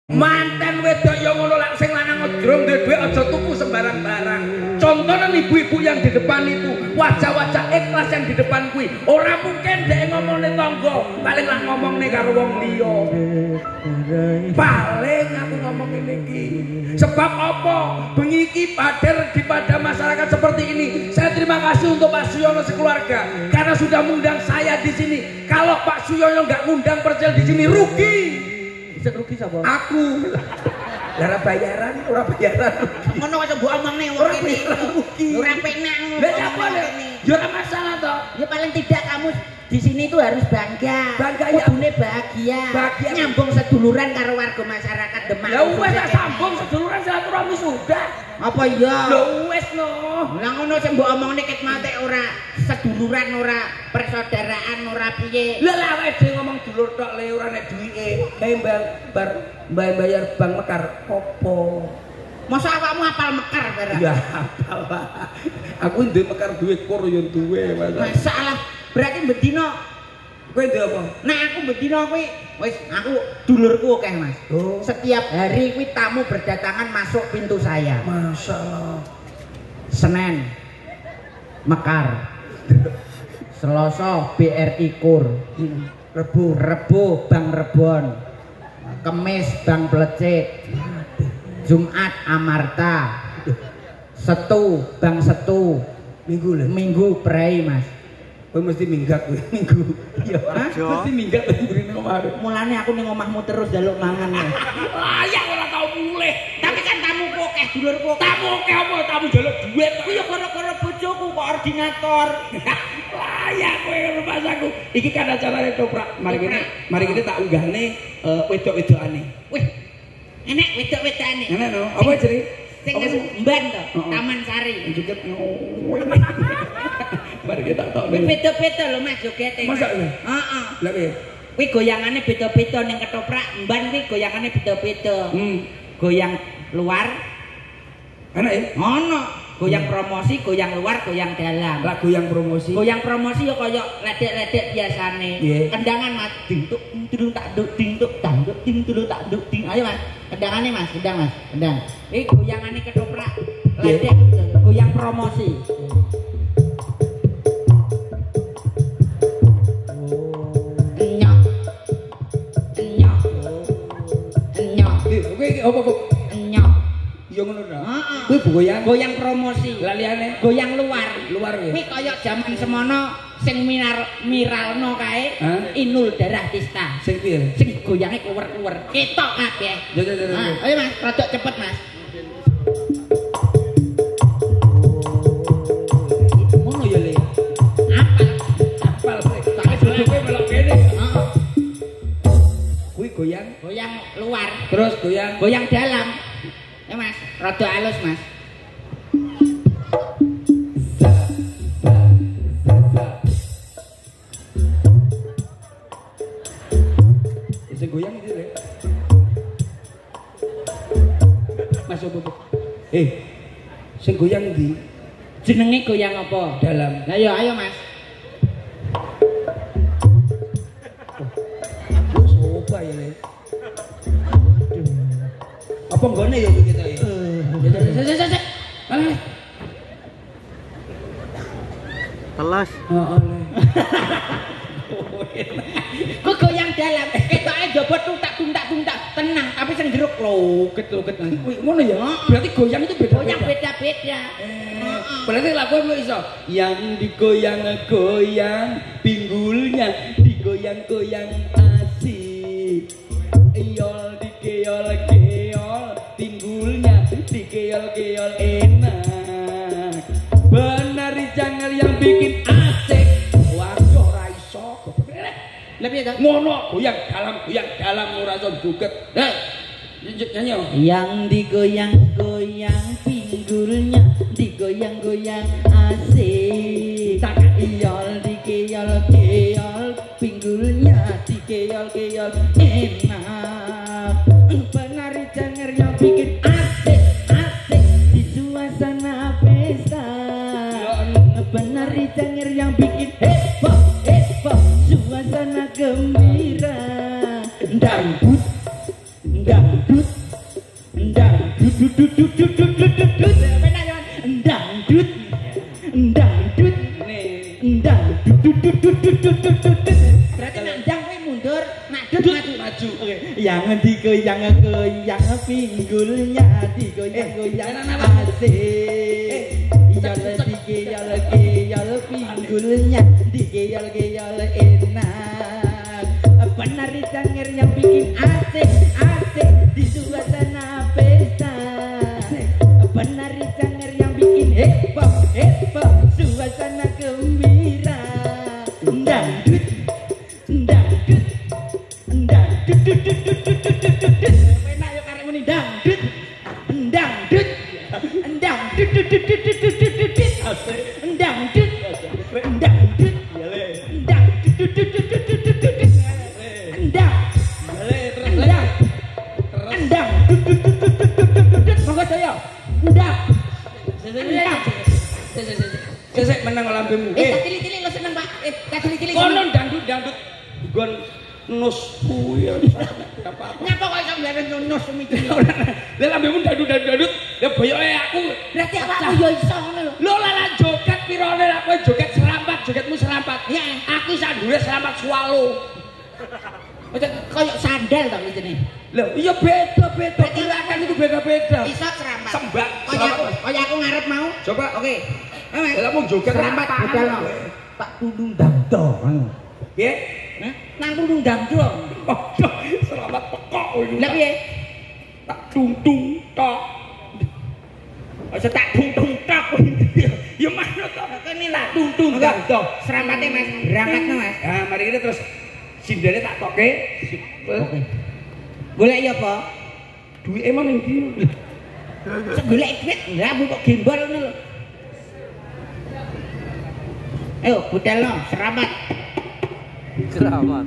Manten wedok yo ngono lak sing lanang ndrong duwe dhuwit aja tuku sembarang barang. Contohnya ibu-ibu yang di depan itu, wajah-wajah ikhlas yang di depan kuwi. Ora mungkin dhek ngomongne tangga, paling lah ngomongne karo wong liya. Paling aku ngomong ngene iki. Sebab apa? Bengi iki hadir di pada masyarakat seperti ini. Saya terima kasih untuk Pak Suyono sekeluarga karena sudah mengundang saya di sini. Kalau Pak Suyono enggak ngundang Percel di sini rugi. Bisa rugi sapa? Aku. Ora bayaran, ora bayaran rugi. Ngono aja mbok omongne ora rugi. Ora penak ngono. Lah apa ya ora masalah toh. Ya paling tidak kamu di sini itu harus bangga. Bangga ya. Kudune bahagia. Nyambung seduluran karo warga masyarakat Demak. Lah wis tak sambung seduluran silaturahmi sudah. Apa iya? Lah wis no. Lah ngono sing mbok omongne ket mate ora seduluran, ora persaudaraan, ora piye. Lah lah wis ngomong dulur tok le ora nek duwike. Bayar bang mekar opo? Masa awakmu hafal mekar barang? Ya hafal. Aku ndek mekar duwe kur yo duwe. Masalah berarti bedino kowe ndek apa? Nah aku bedino kuwi wis aku dulurku akeh Mas. Oh. Setiap hari kuwi tamu berdatangan masuk pintu saya. Masyaallah. Senin mekar. Selasa BRI Kur. Rebo Bang Rebon. Kemis Bang Plecik. Jumat Amarta. Setu Bang Setu. Minggu Prei Mas. Kowe mesti minggat kowe minggu. Iya, mesti minggat mrene kemarin. Mulane aku ning omahmu terus njaluk mangan. Layak ora tau mulih. Tapi kan tamu akeh, dulurku. Tamu akeh apa? Tamu njaluk duit. Ku ya gara-gara bojoku koordinator. Layak kowe rumah aku. Iki kan acarane toprak. Mari kita tak unggahne wedok-wedokane. Wih. Enek wedok-wedokane. Enek no. Apa jenenge? Sing Mban to, Taman Sari. Joget. Mari kita tok. Beda-beda lho Mas jogete. Masa ya? Heeh. Lah piye? Kuwi goyangane beda-beda ning ketoprak Mban kuwi goyangane beda-beda. Goyang luar. Enak ya? Ono. Goyang promosi, goyang luar, goyang dalam. Lah goyang promosi. Goyang promosi ya kaya ledek-ledek biasane. Kendangan Mas, ding tuk tudung tak duk ding tuk tanduk ding tudung tak duk ding. Ayo Mas, kendangane Mas, kendang Mas, kendang. Iki goyangane ketoprak. Ledek goyang promosi. Enyok. Kowe iki apa kok? Enyok. Ya ngono ta? Heeh. Kuwi goyang promosi. Lah liyane goyang luar. Luar ya. Kuwi kaya jaman semono sing miralno kae Inul Daratista. Sing piye? Sing goyange kuwer-kuwer. Ketok kabeh. Ya. Ayo Mas, rada cepet Mas. Ngono ya Le. Apal sih. Tapi duduke melok kene. Heeh. Kuwi goyang luar. Terus goyang dalam. Ya Mas, rada halus Mas. Sing goyang iki Le. Mas opo? Sing goyang ndi? Jenenge goyang apa? Dalam. Lah ya ayo Mas. Wis coba ya Le. Apa nggone ya kita ya? Sik. Telas. Heeh Le. Ku goyang dalam, ketoke njaba tuntak tenang, tapi sing jeruk loket. Ngono ya? Berarti goyang itu beda. Goyang beda-beda. Berarti lagu apa iso? Yang digoyang-goyang, pinggulnya digoyang-goyang asik. Eyol dikeol-keol, pinggulnya dikeol-keol enak. Penari jangan yang bikin asik. Waduh ora iso. Lah piye to? Ngono, goyang dalam ora iso joget. Nyanyi. Yang digoyang-goyang pinggulnya digoyang-goyang asik. Iyol dikeol-keol pinggulnya dikeol-keol enak. Penari janger yang bikin asik di suasana pesta. Penari janger yang bikin heboh suasana gembira. Dangdut dut endang dut dut dut dut dut dut dut dut dut penak ya endang dut endang dut dut dut dut dut dut dut dut dut berarti nak endang kowe mundur nak dut maju oke yang digoyang goyang pinggulnya digoyang asik Geyal pinggulnya digeyal enak penari cangir yang bikin asik di suasana pesta penari cangir yang bikin heboh suasana gembira dangdut enak yo karek muni dangdut Sesek menang lambemu. Cilik-cilik lo seneng Pak. Cilik-cilik. Kono dangdut gon nus kuwi. Nyapa kok iso mleren nus mikir. Lah lambemu dangdut ya boyoke aku. Berarti aku yo iso ngono lho. Lho lah joget pirone lah kowe joget serampat, jogetmu serampat. Ya, aku sak dhuwur serampat swalo. Kayak sandal to jenenge. Lho, iya beda-beda. Gerakan itu beda-beda. Iso serampat. Sembah. Kayak aku ngarep mau. Coba. Oke. Lah mau joget serampat budal. Pak Tundung Damdo. Nggih. Nang Tundung Damdo. Selamat pekok iki. Lah piye? Tak tungtung tok. Aja tak tungtung tok. Ya mana tok kene tak tungtung tok. Serampate Mas, berangkatno Mas. Nah, mari kita terus sindene tak toke. Oke. Golek ya apa? Duit emang ning ndi? Golek duit, lah kok gembol ngono lho. Ayo, butelno, seramat. Seramat.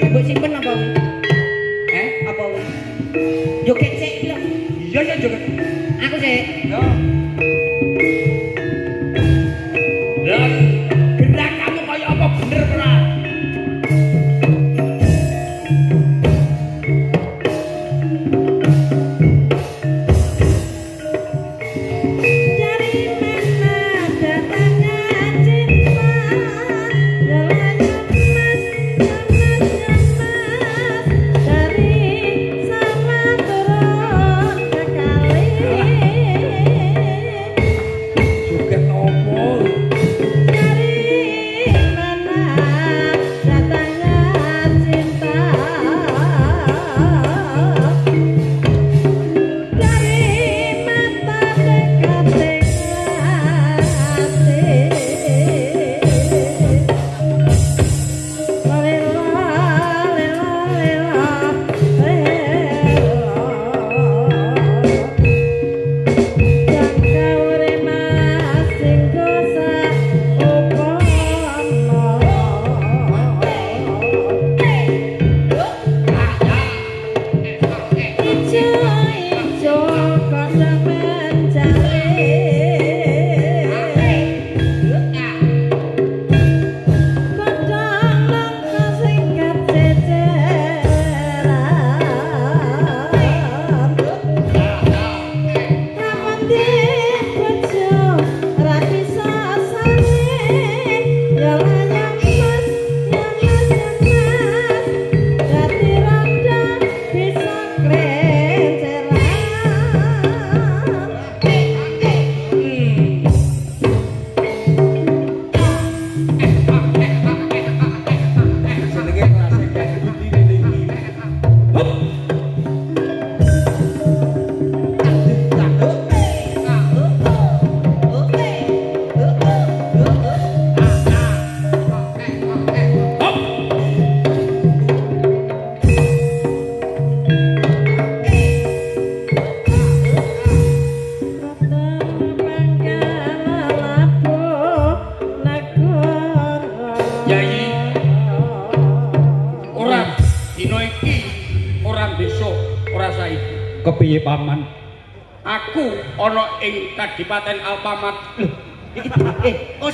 Mbok simpen apa? Apa? Joget sik lho. Iya ya joget. Aku sik. Yo. Lah, gerak kamu kayak apa bener ora? Kepiye paman? Aku ana ing Kadipaten Alpamat.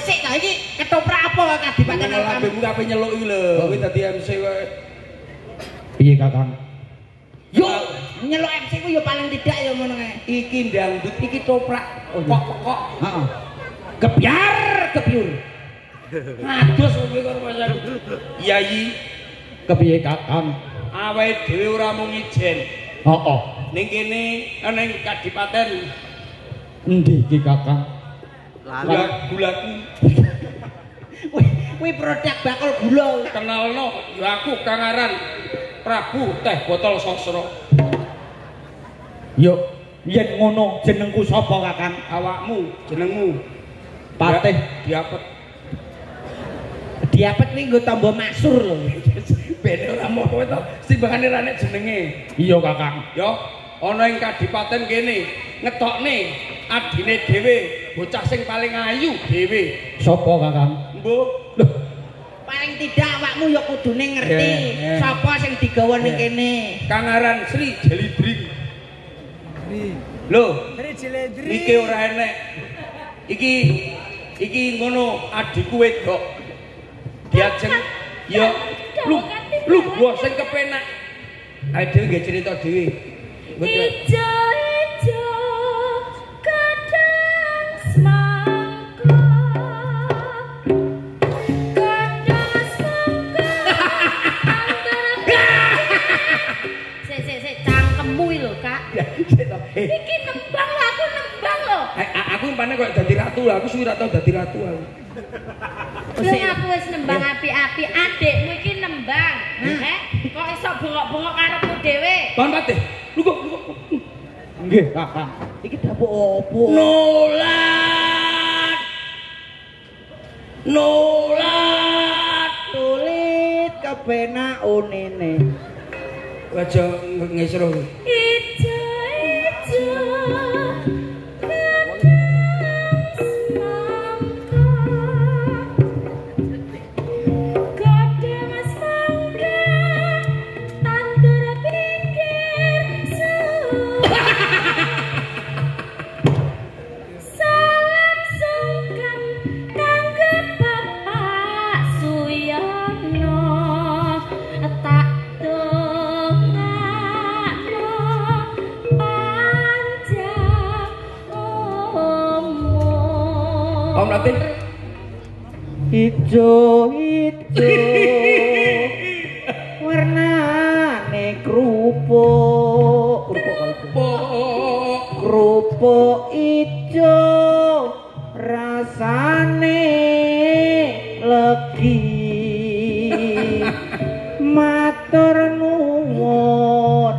Sik ta iki ketoprak apa Kadipaten Kakang? Lambemu kabeh nyeluk iki lho, kowe dadi MC wae. Piye Kakang? Yo, nyeluk MC ku yo paling tidak yo ngono kae. Iki dangdut iki toprak pokok. Heeh. Kebyur. Adus kowe karo pasar. Yayi, Kepiye Kakang? awake dhewe ora mung ijen. Heeh. Ning kene ana ing Kadipaten Endi iki Kakang? gulaku. Kuwi produk bakul gula. Kenalno ya aku Kang Aran Prabu Teh Botol Sosro. Yo, yen ngono jenengku sapa Kakang? Awakmu jenengmu Patih Diapet. Diapet kuwi nggo tamba maksur lho. Ben ora mopo to, simbangane ra nek jenenge. Iya Kakang. Yo, ana ing Kadipaten kene ngetokne adine dhewe, bocah sing paling ayu dhewe. Sapa Kakang? Mbok, Paling tidak awakmu ya kudune ngerti sapa sing digawa ning kene. Kang Aran Sri Jelidring. Lho, iki ora enek. Iki ngono adikku wedok. Diajeng ya lu gua sing kepenak. Ayo dhewe nggih cerita dhewe. Ijo-ijo kadang semangka kadang semangka Sik cangkemmu lho Kak. Iki nembang lho, aku nembang lho. Aku umpane kok dadi ratu lho, aku suwi ra tau dadi ratu aku. Lho aku wis nembang api-api, adikmu iki nembang. Kok iso bengok-bengok karepmu dhewe? Pon Patih. Lu kok Nggih Kakang. Iki dapuk opo? Nolat. Tulit kepenak unene. Aja ngesro. Ijo-ijo kadang semangka kadang semangka tandur pinggir salam sungkem kangge Bapak Suyono tak dongakno panjang umur. Om Latin. Ijo-ijo warnane krupuk krupuk ijo rasane legi matur nuwun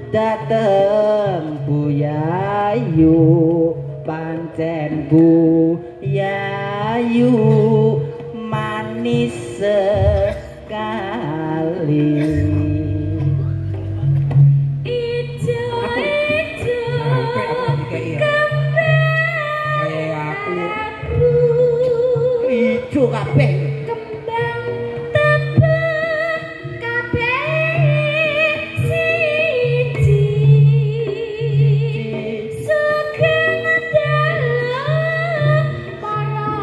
dateng Bu Yayu pancen Bu Yayu manis sekali. Ijo-ijo Ijo kabeh. kembang tebeh kabeh siji sugeng dalem para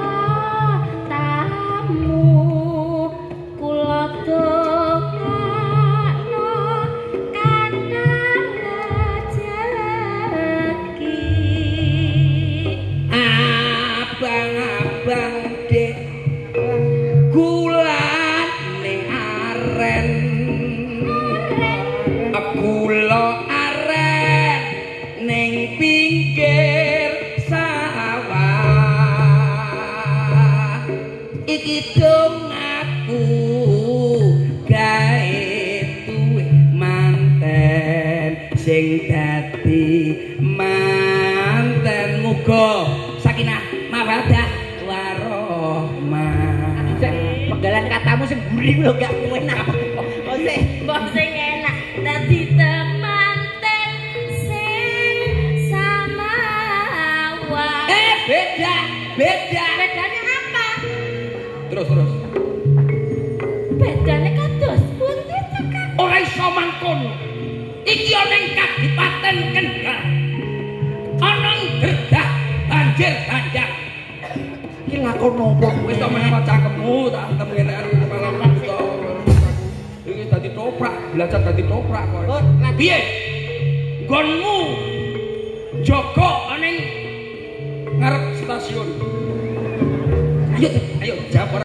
tamu kula dongakno kana rejeki. Abang-abang dek gulan ning aren. Gula aren ning pinggir sawah. Iki dong aku gawe duwe manten sing dadi manten muga sakinah mawaddah warohmah. Pegalan katamu sing guring lho gak enak. Ose. Mbok sing enak dadi temanten sing samawa. Beda. Bedanya apa? Terus. Bedanya kados pundi cekak? Ora iso mangkon. Iki ana ing Kadipaten Kendal. Ana ing Gredah banjir bandang. kono Wis to menawa cangkemmu tak antem ngene aku kepala to. Iki dadi toprak, belajar dadi toprak kok. Piye? Gonmu Joko ning ngarep stasiun. Ayo jawab.